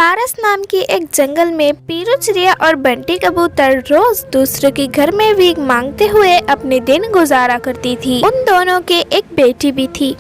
पारस नाम की एक जंगल में पीरू चिड़िया और बंटी कबूतर रोज दूसरों के घर में भीख मांगते हुए अपने दिन गुजारा करती थी। उन दोनों के एक बेटी भी थी।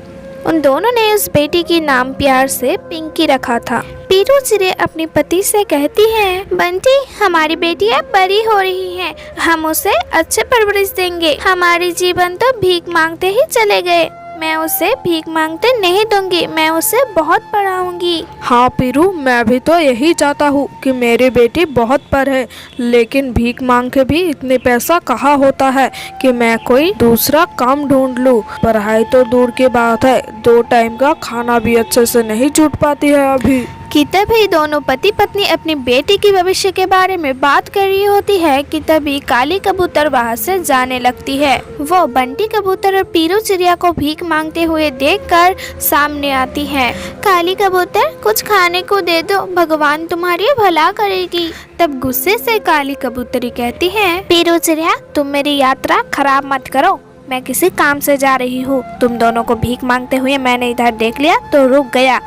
उन दोनों ने उस बेटी की नाम प्यार से पिंकी रखा था। पीरू चिड़िया अपने पति से कहती है, बंटी हमारी बेटी अब बड़ी हो रही है, हम उसे अच्छे परवरिश देंगे। हमारे जीवन तो भीख मांगते ही चले गए, मैं उसे भीख मांगते नहीं दूंगी, मैं उसे बहुत पढ़ाऊंगी। हाँ पीरू, मैं भी तो यही चाहता हूँ कि मेरी बेटी बहुत पढ़े, लेकिन भीख मांग के भी इतने पैसा कहाँ होता है कि मैं कोई दूसरा काम ढूंढ लूँ। पढ़ाई तो दूर की बात है, 2 टाइम का खाना भी अच्छे से नहीं जुट पाती है अभी। कि तभी दोनों पति पत्नी अपनी बेटी के भविष्य के बारे में बात कर रही होती है कि तभी काली कबूतर वहाँ से जाने लगती है। वो बंटी कबूतर और पीरू चिड़िया को भीख मांगते हुए देखकर सामने आती है। काली कबूतर कुछ खाने को दे दो, भगवान तुम्हारी भला करेगी। तब गुस्से से काली कबूतरी कहती है, पीरू चिड़िया तुम मेरी यात्रा खराब मत करो, मैं किसी काम से जा रही हूँ। तुम दोनों को भीख मांगते हुए मैंने इधर देख लिया तो रुक गया,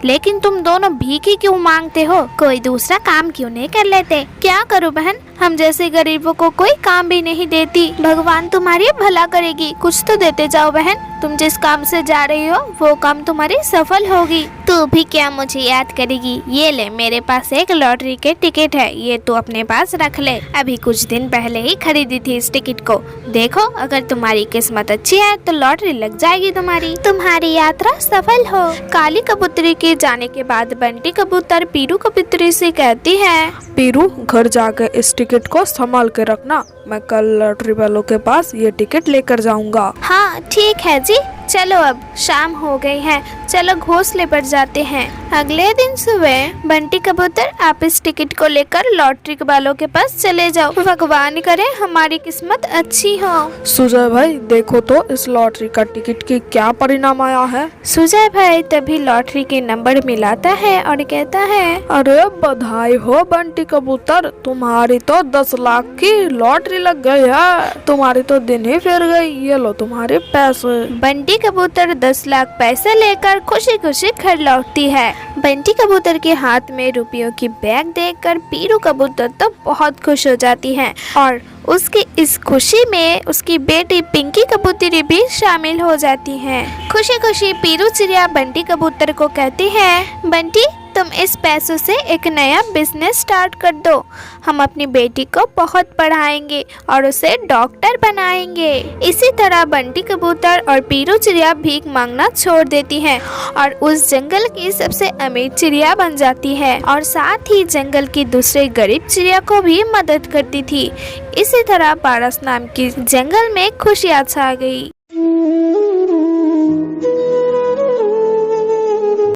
लेकिन तुम दोनों भीख ही क्यों मांगते हो? कोई दूसरा काम क्यों नहीं कर लेते? क्या करूं बहन, हम जैसे गरीबों को कोई काम भी नहीं देती। भगवान तुम्हारी भला करेगी, कुछ तो देते जाओ बहन। तुम जिस काम से जा रही हो वो काम तुम्हारी सफल होगी। तू भी क्या मुझे याद करेगी? ये ले, मेरे पास एक लॉटरी के टिकट है, ये तू अपने पास रख ले। अभी कुछ दिन पहले ही खरीदी थी इस टिकट को। देखो अगर तुम्हारी किस्मत अच्छी है तो लॉटरी लग जाएगी तुम्हारी यात्रा सफल हो। काली कबूतरी के जाने के बाद बंटी कबूतर पीरू कबूतरी से कहती है, पीरू घर जाकर इस टिकट को संभाल के रखना, मैं कल लॉटरी वालों के पास ये टिकट लेकर जाऊंगा। हाँ ठीक है जी, चलो अब शाम हो गई है, चलो घोंसले पर जाते हैं। अगले दिन सुबह बंटी कबूतर आप इस टिकट को लेकर लॉटरी वालों के पास चले जाओ, भगवान करे हमारी किस्मत अच्छी हो। सुजय भाई देखो तो इस लॉटरी का टिकट की क्या परिणाम आया है। सुजय भाई तभी लॉटरी के नंबर मिलाता है और कहता है, अरे बधाई हो बंटी कबूतर, तुम्हारी तो 10 लाख की लॉटरी लग गई है, तुम्हारी तो दिन ही फिर गई, ये लो तुम्हारे पैसे। बंटी कबूतर 10 लाख पैसे लेकर खुशी खुशी घर लौटती है। बंटी कबूतर के हाथ में रुपयों की बैग देखकर पीरू कबूतर तो बहुत खुश हो जाती है और उसकी इस खुशी में उसकी बेटी पिंकी कबूतरी भी शामिल हो जाती है। खुशी खुशी पीरू चिड़िया बंटी कबूतर को कहती है, बंटी तुम इस पैसों से एक नया बिजनेस स्टार्ट कर दो, हम अपनी बेटी को बहुत पढ़ाएंगे और उसे डॉक्टर बनाएंगे। इसी तरह बंटी कबूतर और पीरू चिड़िया भीख मांगना छोड़ देती हैं और उस जंगल की सबसे अमीर चिड़िया बन जाती है और साथ ही जंगल की दूसरे गरीब चिड़िया को भी मदद करती थी। इसी तरह पारस नाम की जंगल में खुशियाँ छा गई।